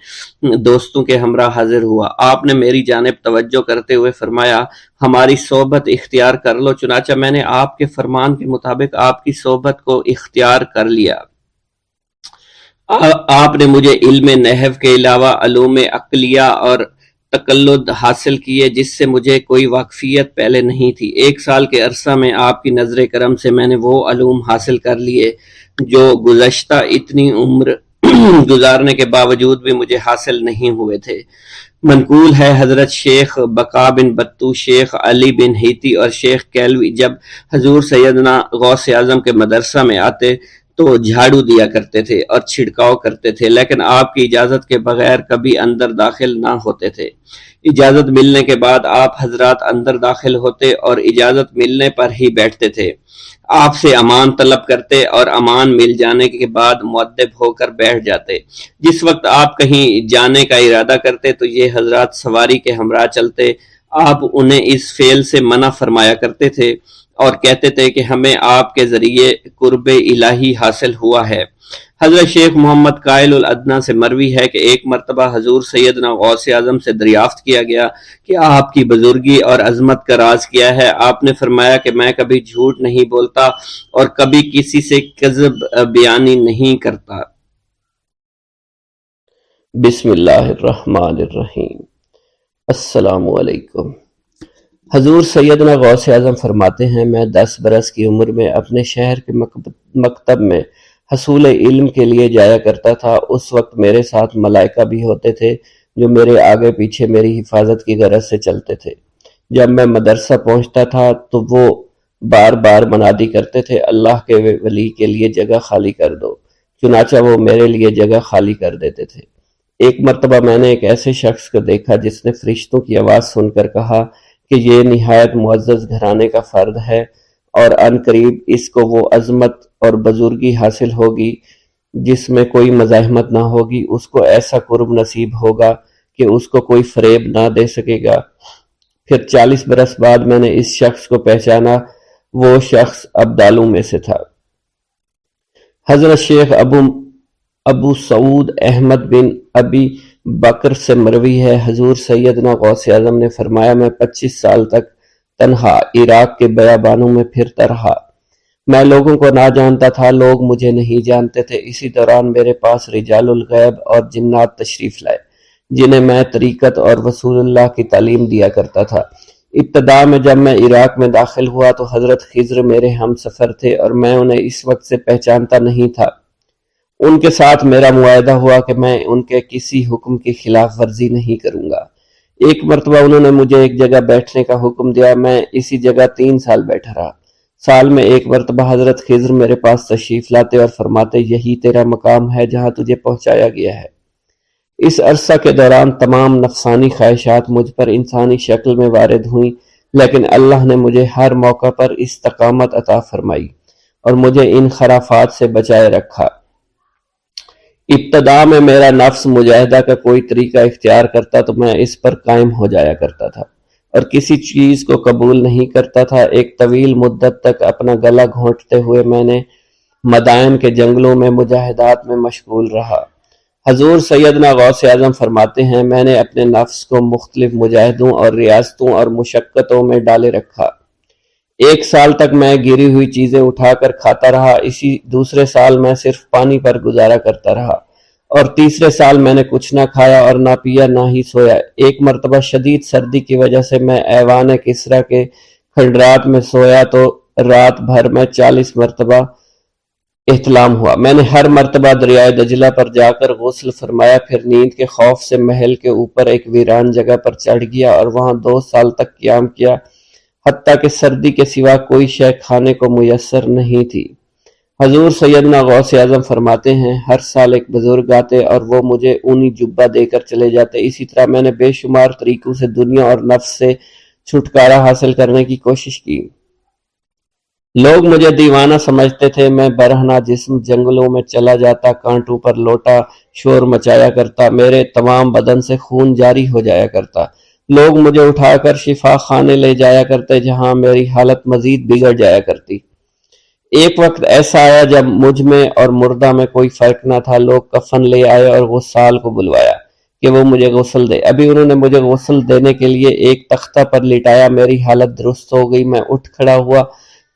دوستوں کے ہمراہ حاضر ہوا۔ آپ نے میری جانب توجہ کرتے ہوئے فرمایا ہماری صحبت اختیار کر لو۔ چنانچہ میں نے آپ کے فرمان کے مطابق آپ کی صحبت کو اختیار کر لیا۔ آپ نے مجھے علم نحو کے علاوہ علوم عقلیہ اور تقلد حاصل کیے جس سے مجھے کوئی واقفیت پہلے نہیں تھی۔ 1 سال کے عرصہ میں آپ کی نظر کرم سے میں نے وہ علوم حاصل کر لیے جو گزشتہ اتنی عمر گزارنے کے باوجود بھی مجھے حاصل نہیں ہوئے تھے۔ منقول ہے حضرت شیخ بقا بن بطو، شیخ علی بن ہیتی اور شیخ کیلوی جب حضور سیدنا غوث اعظم کے مدرسہ میں آتے تو جھاڑو دیا کرتے تھے اور چھڑکاؤ کرتے تھے، لیکن آپ کی اجازت کے بغیر کبھی اندر داخل نہ ہوتے تھے۔ اجازت ملنے کے بعد آپ حضرات اندر داخل ہوتے اور اجازت ملنے پر ہی بیٹھتے تھے۔ آپ سے امان طلب کرتے اور امان مل جانے کے بعد مؤدب ہو کر بیٹھ جاتے۔ جس وقت آپ کہیں جانے کا ارادہ کرتے تو یہ حضرات سواری کے ہمراہ چلتے۔ آپ انہیں اس فعل سے منع فرمایا کرتے تھے اور کہتے تھے کہ ہمیں آپ کے ذریعے قرب الہی حاصل ہوا ہے۔ حضرت شیخ محمد قائل الادنا سے مروی ہے کہ ایک مرتبہ حضور سیدنا غوث اعظم سے دریافت کیا گیا کہ آپ کی بزرگی اور عظمت کا راز کیا ہے۔ آپ نے فرمایا کہ میں کبھی جھوٹ نہیں بولتا اور کبھی کسی سے کذب بیانی نہیں کرتا۔ بسم اللہ الرحمن الرحیم۔ السلام علیکم۔ حضور سیدنا غوث اعظم فرماتے ہیں، میں 10 برس کی عمر میں اپنے شہر کے مکتب میں حصول علم کے لیے جایا کرتا تھا۔ اس وقت میرے ساتھ ملائکہ بھی ہوتے تھے جو میرے آگے پیچھے میری حفاظت کی غرض سے چلتے تھے۔ جب میں مدرسہ پہنچتا تھا تو وہ بار بار منادی کرتے تھے، اللہ کے ولی کے لیے جگہ خالی کر دو، چنانچہ وہ میرے لیے جگہ خالی کر دیتے تھے۔ ایک مرتبہ میں نے ایک ایسے شخص کو دیکھا جس نے فرشتوں کی آواز سن کر کہا کہ یہ نہایت معزز گھرانے کا فرد ہے اور ان قریب اس کو وہ عظمت اور بزرگی حاصل ہوگی جس میں کوئی مزاحمت نہ ہوگی، اس کو ایسا قرب نصیب ہوگا کہ اس کو کوئی فریب نہ دے سکے گا۔ پھر 40 برس بعد میں نے اس شخص کو پہچانا، وہ شخص ابدالوں میں سے تھا۔ حضرت شیخ ابو سعود احمد بن ابی بکر سے مروی ہے، حضور سیدنا غوث اعظم نے فرمایا، میں 25 سال تک تنہا عراق کے بیابانوں میں پھرتا رہا۔ میں لوگوں کو نہ جانتا تھا، لوگ مجھے نہیں جانتے تھے۔ اسی دوران میرے پاس رجال الغیب اور جنات تشریف لائے جنہیں میں طریقت اور رسول اللہ کی تعلیم دیا کرتا تھا۔ ابتدا میں جب میں عراق میں داخل ہوا تو حضرت خضر میرے ہم سفر تھے اور میں انہیں اس وقت سے پہچانتا نہیں تھا۔ ان کے ساتھ میرا معاہدہ ہوا کہ میں ان کے کسی حکم کی خلاف ورزی نہیں کروں گا۔ ایک مرتبہ انہوں نے مجھے ایک جگہ بیٹھنے کا حکم دیا، میں اسی جگہ 3 سال بیٹھا رہا۔ سال میں ایک مرتبہ حضرت خضر میرے پاس تشریف لاتے اور فرماتے، یہی تیرا مقام ہے جہاں تجھے پہنچایا گیا ہے۔ اس عرصہ کے دوران تمام نفسانی خواہشات مجھ پر انسانی شکل میں وارد ہوئیں، لیکن اللہ نے مجھے ہر موقع پر استقامت عطا فرمائی اور مجھے ان خرافات سے بچائے رکھا۔ ابتدا میں میرا نفس مجاہدہ کا کوئی طریقہ اختیار کرتا تو میں اس پر قائم ہو جایا کرتا تھا اور کسی چیز کو قبول نہیں کرتا تھا۔ ایک طویل مدت تک اپنا گلا گھونٹتے ہوئے میں نے مدائن کے جنگلوں میں مجاہدات میں مشغول رہا۔ حضور سیدنا غوث اعظم فرماتے ہیں، میں نے اپنے نفس کو مختلف مجاہدوں اور ریاستوں اور مشقتوں میں ڈالے رکھا۔ 1 سال تک میں گری ہوئی چیزیں اٹھا کر کھاتا رہا، اسی دوسرے سال میں صرف پانی پر گزارا کرتا رہا اور تیسرے سال میں نے کچھ نہ کھایا اور نہ پیا نہ ہی سویا۔ ایک مرتبہ شدید سردی کی وجہ سے میں ایوان کسریٰ کے کھنڈرات میں سویا تو رات بھر میں 40 مرتبہ احتلام ہوا۔ میں نے ہر مرتبہ دریائے دجلہ پر جا کر غسل فرمایا، پھر نیند کے خوف سے محل کے اوپر ایک ویران جگہ پر چڑھ گیا اور وہاں 2 سال تک قیام کیا، حتیٰ کہ سردی کے سوا کوئی شے کھانے کو میسر نہیں تھی۔ حضور سیدنا غوث اعظم فرماتے ہیں، ہر سال ایک بزرگ آتے اور وہ مجھے اونی جبہ دے کر چلے جاتے۔ اسی طرح میں نے بے شمار طریقوں سے دنیا اور نفس سے چھٹکارا حاصل کرنے کی کوشش کی۔ لوگ مجھے دیوانہ سمجھتے تھے۔ میں برہنہ جسم جنگلوں میں چلا جاتا، کانٹوں پر لوٹا شور مچایا کرتا، میرے تمام بدن سے خون جاری ہو جایا کرتا۔ لوگ مجھے اٹھا کر شفا خانے لے جایا کرتے جہاں میری حالت مزید بگڑ جایا کرتی۔ ایک وقت ایسا آیا جب مجھ میں اور مردہ میں کوئی فرق نہ تھا۔ لوگ کفن لے آئے اور غسال کو بلوایا کہ وہ مجھے غسل دے۔ ابھی انہوں نے مجھے غسل دینے کے لیے ایک تختہ پر لٹایا، میری حالت درست ہو گئی، میں اٹھ کھڑا ہوا۔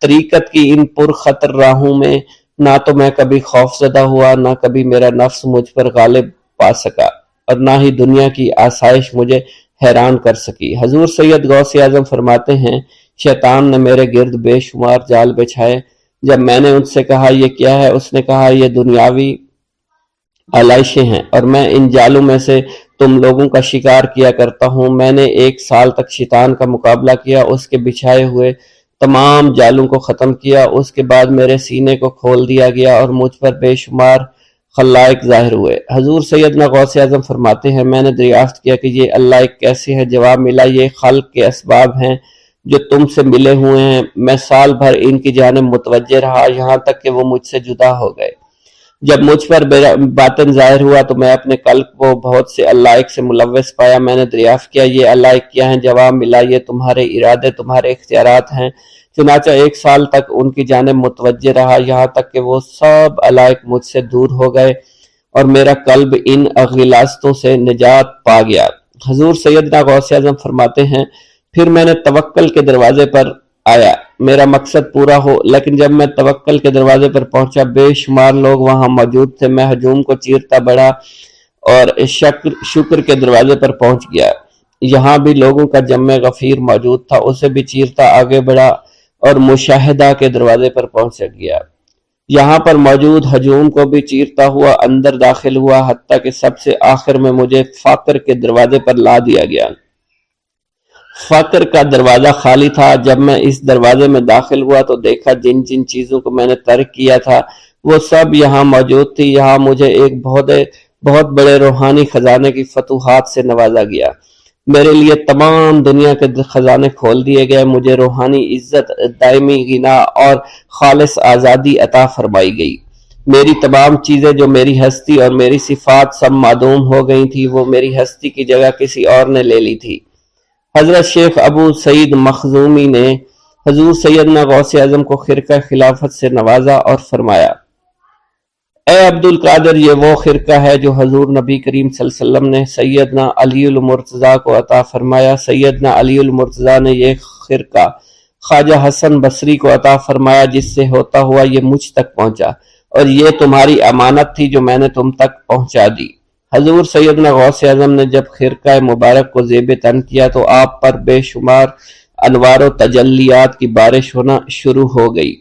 طریقت کی ان پرخطر راہوں میں نہ تو میں کبھی خوف زدہ ہوا، نہ کبھی میرا نفس مجھ پر غالب پا سکا اور نہ ہی دنیا کی آسائش مجھے حیران کر سکی۔ حضور سید غوث اعظم فرماتے ہیں، شیطان نے میرے گرد بے شمار جال بچھائے۔ جب میں نے ان سے کہا یہ کیا ہے، اس نے کہا یہ دنیاوی آلائشیں ہیں اور میں ان جالوں میں سے تم لوگوں کا شکار کیا کرتا ہوں۔ میں نے 1 سال تک شیطان کا مقابلہ کیا، اس کے بچھائے ہوئے تمام جالوں کو ختم کیا۔ اس کے بعد میرے سینے کو کھول دیا گیا اور مجھ پر بے شمار خلائق ظاہر ہوئے۔ حضور سیدنا غوث اعظم فرماتے ہیں، میں نے دریافت کیا کہ یہ اللہ ایک کیسے ہے؟ جواب ملا، یہ خلق کے اسباب ہیں جو تم سے ملے ہوئے ہیں۔ میں سال بھر ان کی جانب متوجہ رہا، یہاں تک کہ وہ مجھ سے جدا ہو گئے۔ جب مجھ پر باطن ظاہر ہوا تو میں اپنے قلب کو بہت سے علائق سے ملوث پایا۔ میں نے دریافت کیا یہ علائق کیا ہیں؟ جواب ملا یہ تمہارے ارادے، تمہارے اختیارات ہیں۔ چنانچہ 1 سال تک ان کی جانب متوجہ رہا، یہاں تک کہ وہ سب علائق مجھ سے دور ہو گئے اور میرا قلب ان غلاظتوں سے نجات پا گیا۔ حضور سیدنا غوث اعظم فرماتے ہیں پھر میں نے توکل کے دروازے پر آیا، میرا مقصد پورا ہو، لیکن جب میں توکل کے دروازے پر پہنچا بے شمار لوگ وہاں موجود تھے۔ میں ہجوم کو چیرتا بڑھا اور شکر کے دروازے پر پہنچ گیا، یہاں بھی لوگوں کا جمع غفیر موجود تھا، اسے بھی چیرتا آگے بڑھا اور مشاہدہ کے دروازے پر پہنچ گیا، یہاں پر موجود ہجوم کو بھی چیرتا ہوا اندر داخل ہوا، حتیٰ کہ سب سے آخر میں مجھے فقر کے دروازے پر لا دیا گیا۔ فقر کا دروازہ خالی تھا۔ جب میں اس دروازے میں داخل ہوا تو دیکھا جن جن چیزوں کو میں نے ترک کیا تھا وہ سب یہاں موجود تھی۔ یہاں مجھے ایک بہت بڑے روحانی خزانے کی فتوحات سے نوازا گیا، میرے لیے تمام دنیا کے خزانے کھول دیے گئے، مجھے روحانی عزت، دائمی غنا اور خالص آزادی عطا فرمائی گئی۔ میری تمام چیزیں جو میری ہستی اور میری صفات سب معدوم ہو گئی تھی، وہ میری ہستی کی جگہ کسی اور نے لے لی تھی۔ حضرت شیخ ابو سعید مخزومی نے حضور سیدنا غوث اعظم کو خرقہ خلافت سے نوازا اور فرمایا اے عبد القادر، یہ وہ خرقہ ہے جو حضور نبی کریم صلی اللہ علیہ وسلم نے سیدنا علی المرتضیٰ کو عطا فرمایا۔ سیدنا علی المرتضیٰ نے یہ خرقہ خواجہ حسن بصری کو عطا فرمایا، جس سے ہوتا ہوا یہ مجھ تک پہنچا، اور یہ تمہاری امانت تھی جو میں نے تم تک پہنچا دی۔ حضور سیدنا غوث اعظم نے جب خرقہ مبارک کو زیب تن کیا تو آپ پر بے شمار انوار و تجلیات کی بارش ہونا شروع ہو گئی۔